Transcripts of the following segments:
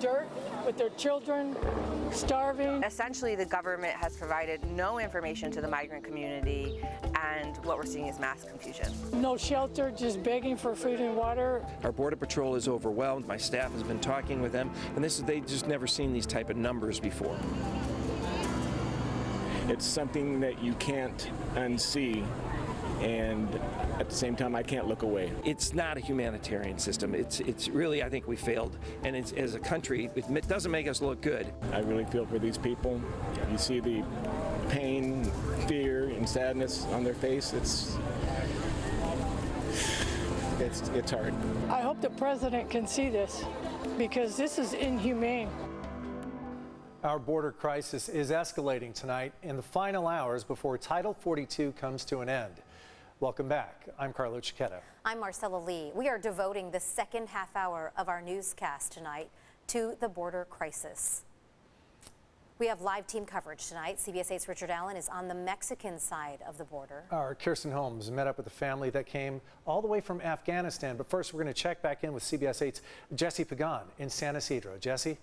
dirt with their children, starving. Essentially, the government has provided no information to the migrant community, and what we're seeing is mass confusion. No shelter, just begging for food and water. Our Border Patrol is overwhelmed. My staff has been talking with them, and they've just never seen these type of numbers before. It's something that you can't unsee, and at the same time, I can't look away. It's not a humanitarian system. It's really, I think we failed, and as a country, it doesn't make us look good. I really feel for these people. You see the pain, fear, and sadness on their face. It's hard. I hope the president can see this, because this is inhumane. Our border crisis is escalating tonight in the final hours before Title 42 comes to an end. Welcome back. I'm Carlo Cicchetto. I'm Marcella Lee. We are devoting the second half hour of our newscast tonight to the border crisis. We have live team coverage tonight. CBS 8's Richard Allen is on the Mexican side of the border. Our Kirsten Holmes met up with a family that came all the way from Afghanistan. But first, we're going to check back in with CBS 8's Jesse Pagan in San Ysidro. Jesse?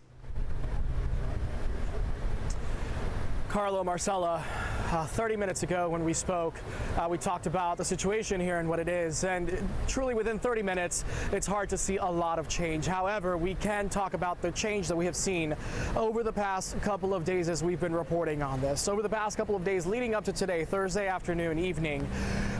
Carlo, Marcella, 30 minutes ago when we spoke, we talked about the situation here and what it is, and truly within 30 minutes, it's hard to see a lot of change. However, we can talk about the change that we have seen over the past couple of days as we've been reporting on this. Over the past couple of days leading up to today, Thursday afternoon, evening,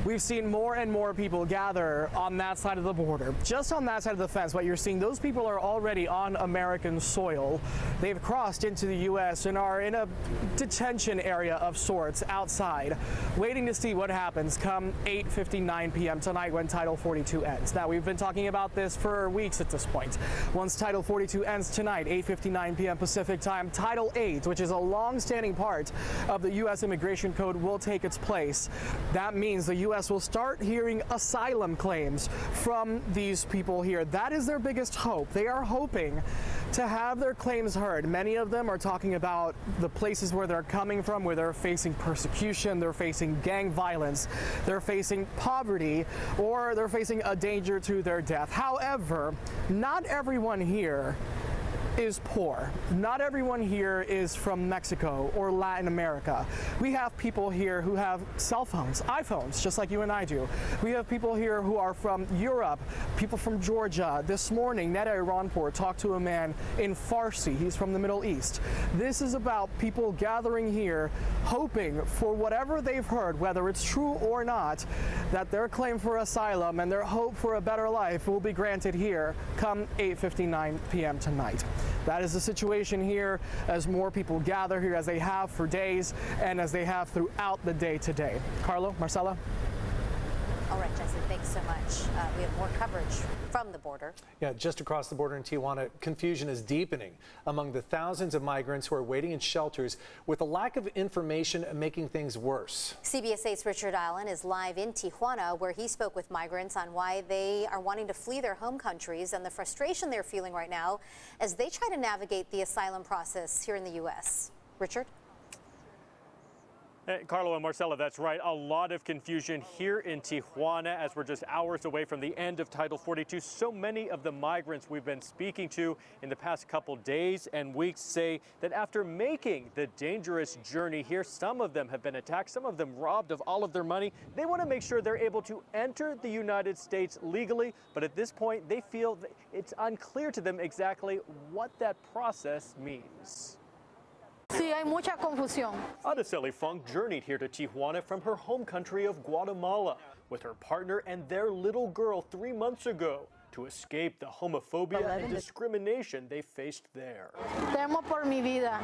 we've seen more and more people gather on that side of the border. Just on that side of the fence, what you're seeing, those people are already on American soil. They've crossed into the U.S. and are in a detention area of sorts outside, waiting to see what happens come 8:59 p.m. tonight when Title 42 ends. Now, we've been talking about this for weeks at this point. Once Title 42 ends tonight, 8:59 p.m. Pacific time, Title 8, which is a long-standing part of the U.S. Immigration Code, will take its place. That means the U.S. will start hearing asylum claims from these people here. That is their biggest hope. They are hoping to have their claims heard. Many of them are talking about the places where they're coming from, where they're facing persecution, they're facing gang violence, they're facing poverty, or they're facing a danger to their death. However, not everyone here is poor. Not everyone here is from Mexico or Latin America. We have people here who have cell phones, iPhones, just like you and I do. We have people here who are from Europe, people from Georgia. This morning, Neda Iranpour talked to a man in Farsi. He's from the Middle East. This is about people gathering here, hoping for whatever they've heard, whether it's true or not, that their claim for asylum and their hope for a better life will be granted here come 8:59 p.m. tonight. That is the situation here as more people gather here, as they have for days and as they have throughout the day today. Carlo, Marcella? All right, Jesse, thanks so much. We have more coverage from the border. Yeah, just across the border in Tijuana, confusion is deepening among the thousands of migrants who are waiting in shelters, with a lack of information making things worse. CBS 8's Richard Allen is live in Tijuana, where he spoke with migrants on why they are wanting to flee their home countries and the frustration they're feeling right now as they try to navigate the asylum process here in the U.S. Richard? Carlo and Marcella, that's right. A lot of confusion here in Tijuana as we're just hours away from the end of Title 42. So many of the migrants we've been speaking to in the past couple days and weeks say that after making the dangerous journey here, some of them have been attacked, some of them robbed of all of their money. They want to make sure they're able to enter the United States legally, but at this point they feel that it's unclear to them exactly what that process means. Sí, hay mucha confusión. Araceli Fong journeyed here to Tijuana from her home country of Guatemala with her partner and their little girl 3 months ago to escape the homophobia and discrimination they faced there. Temo por mi vida.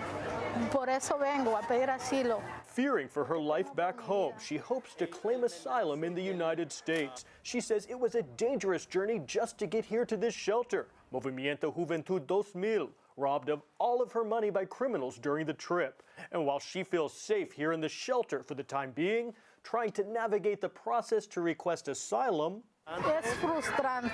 Por eso vengo a pedir asilo. Fearing for her life back home, she hopes to claim asylum in the United States. She says it was a dangerous journey just to get here to this shelter. Movimiento Juventud 2000. Robbed of all of her money by criminals during the trip. And while she feels safe here in the shelter for the time being, trying to navigate the process to request asylum Es frustrante.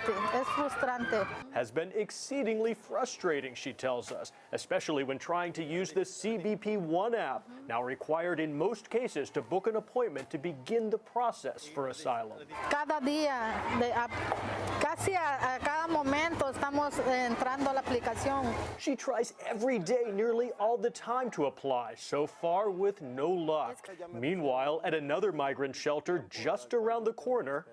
Has been exceedingly frustrating, she tells us, especially when trying to use the CBP One app, now required in most cases to book an appointment to begin the process for asylum. Cada día, casi a cada momento estamos entrando a la aplicación. She tries every day, nearly all the time, to apply, so far with no luck. Meanwhile, at another migrant shelter just around the corner,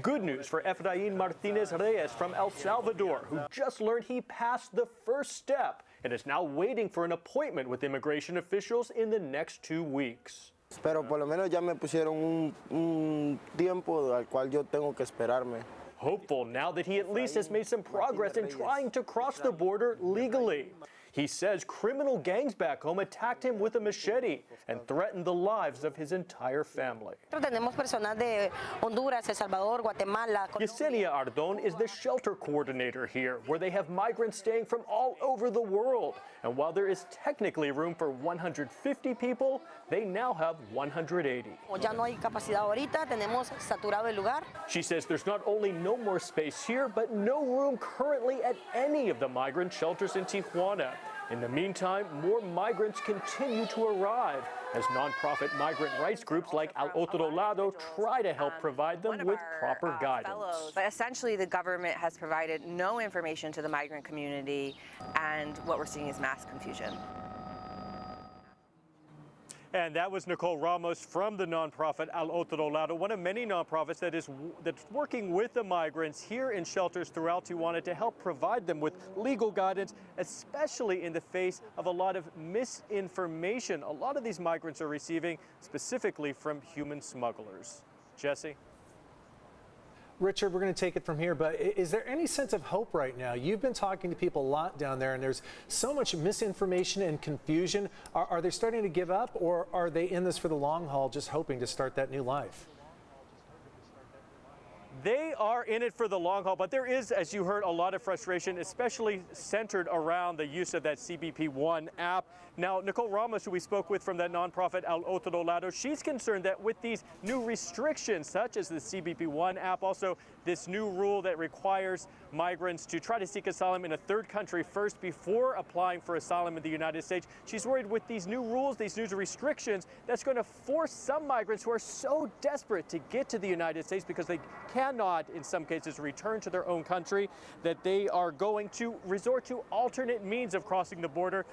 good news for Efraín Martínez Reyes from El Salvador, who just learned he passed the first step and is now waiting for an appointment with immigration officials in the next 2 weeks. Pero por lo menos ya me pusieron un tiempo al cual yo tengo que esperarme. Hopeful now that he at least has made some progress in trying to cross the border legally. He says criminal gangs back home attacked him with a machete and threatened the lives of his entire family. Tenemos personas de Honduras, El Salvador, Guatemala. Yesenia Ardon is the shelter coordinator here, where they have migrants staying from all over the world. And while there is technically room for 150 people, they now have 180. Ya no hay capacidad ahorita, tenemos saturado el lugar. She says there's not only no more space here, but no room currently at any of the migrant shelters in Tijuana. In the meantime, more migrants continue to arrive as nonprofit migrant rights groups like Al Otro Lado try to help provide them with proper guidance. But essentially, the government has provided no information to the migrant community, and what we're seeing is mass confusion. And that was Nicole Ramos from the nonprofit Al Otro Lado, one of many nonprofits that's working with the migrants here in shelters throughout Tijuana to help provide them with legal guidance, especially in the face of a lot of misinformation a lot of these migrants are receiving, specifically from human smugglers. Jesse? Richard, we're going to take it from here, but is there any sense of hope right now? You've been talking to people a lot down there, and there's so much misinformation and confusion. Are they starting to give up, or are they in this for the long haul, just hoping to start that new life? They are in it for the long haul, but there is, as you heard, a lot of frustration, especially centered around the use of that CBP One app. Now, Nicole Ramos, who we spoke with from that nonprofit Al Otro Lado, she's concerned that with these new restrictions, such as the CBP One app, also this new rule that requires migrants to try to seek asylum in a third country first before applying for asylum in the United States, she's worried with these new rules, these new restrictions, that's going to force some migrants who are so desperate to get to the United States because they cannot, in some cases, return to their own country, that they are going to resort to alternate means of crossing the border.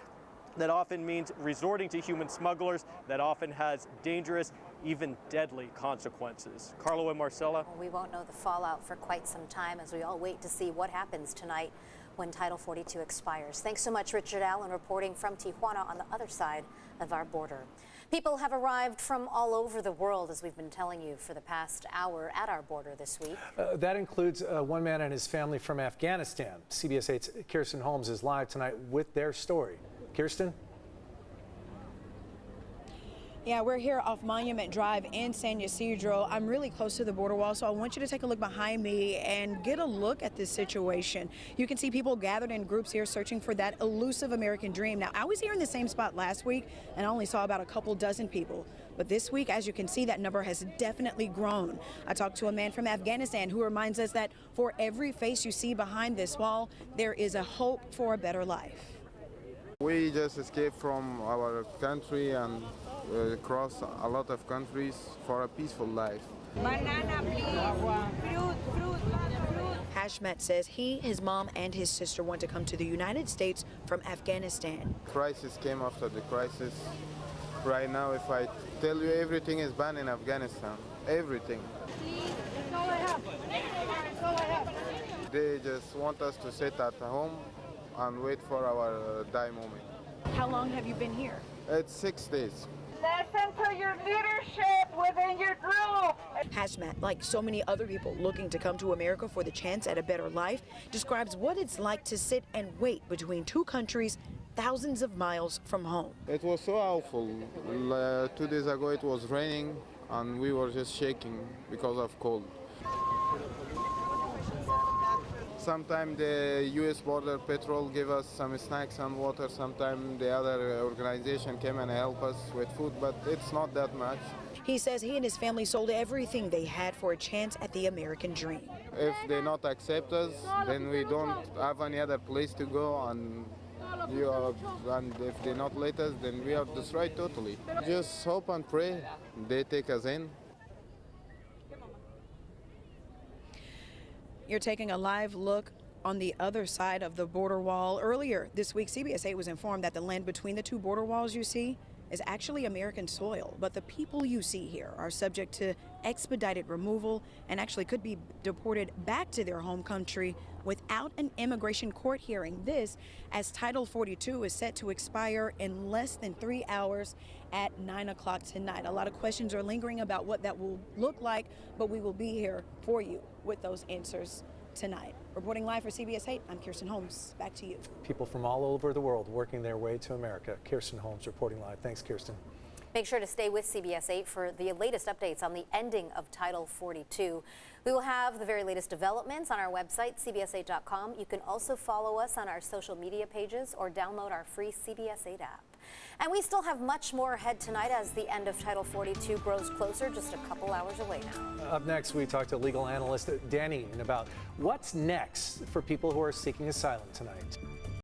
That often means resorting to human smugglers, that often has dangerous, even deadly consequences. Carlo and Marcella? Well, we won't know the fallout for quite some time as we all wait to see what happens tonight when Title 42 expires. Thanks so much, Richard Allen, reporting from Tijuana on the other side of our border. People have arrived from all over the world, as we've been telling you for the past hour, at our border this week. That includes one man and his family from Afghanistan. CBS 8's Kirsten Holmes is live tonight with their story. Kirsten? Yeah, we're here off Monument Drive in San Ysidro. I'm really close to the border wall, so I want you to take a look behind me and get a look at this situation. You can see people gathered in groups here searching for that elusive American dream. Now, I was here in the same spot last week and I only saw about a couple dozen people. But this week, as you can see, that number has definitely grown. I talked to a man from Afghanistan who reminds us that for every face you see behind this wall, there is a hope for a better life. We just escaped from our country and across a lot of countries for a peaceful life. Banana, please. Fruit. Hashmat says he, his mom, and his sister want to come to the United States from Afghanistan. Crisis came after the crisis. Right now, if I tell you, everything is banned in Afghanistan. Everything. That's all I have. That's all I have. They just want us to sit at home and wait for our die moment. How long have you been here? It's 6 days. Listen to your leadership within your group. Hashmat, like so many other people looking to come to America for the chance at a better life, describes what it's like to sit and wait between two countries thousands of miles from home. It was so awful. 2 days ago it was raining and we were just shaking because of cold. Sometimes the U.S. Border Patrol give us some snacks and water. Sometimes the other organization came and help us with food, but it's not that much. He says he and his family sold everything they had for a chance at the American dream. If they not accept us, then we don't have any other place to go, and if they not let us, then we are destroyed totally. Just hope and pray they take us in. You're taking a live look on the other side of the border wall. Earlier this week, CBS 8 was informed that the land between the two border walls you see is actually American soil, but the people you see here are subject to expedited removal and actually could be deported back to their home country without an immigration court hearing. This as Title 42 is set to expire in less than 3 hours at 9 o'clock tonight. A lot of questions are lingering about what that will look like, but we will be here for you with those answers tonight. Reporting live for CBS 8, I'm Kirsten Holmes. Back to you. People from all over the world working their way to America. Kirsten Holmes reporting live. Thanks, Kirsten. Make sure to stay with CBS 8 for the latest updates on the ending of Title 42. We will have the very latest developments on our website, cbs8.com. You can also follow us on our social media pages or download our free CBS 8 app. And we still have much more ahead tonight as the end of Title 42 grows closer, just a couple hours away now. Up next, we talk to legal analyst Danny about what's next for people who are seeking asylum tonight.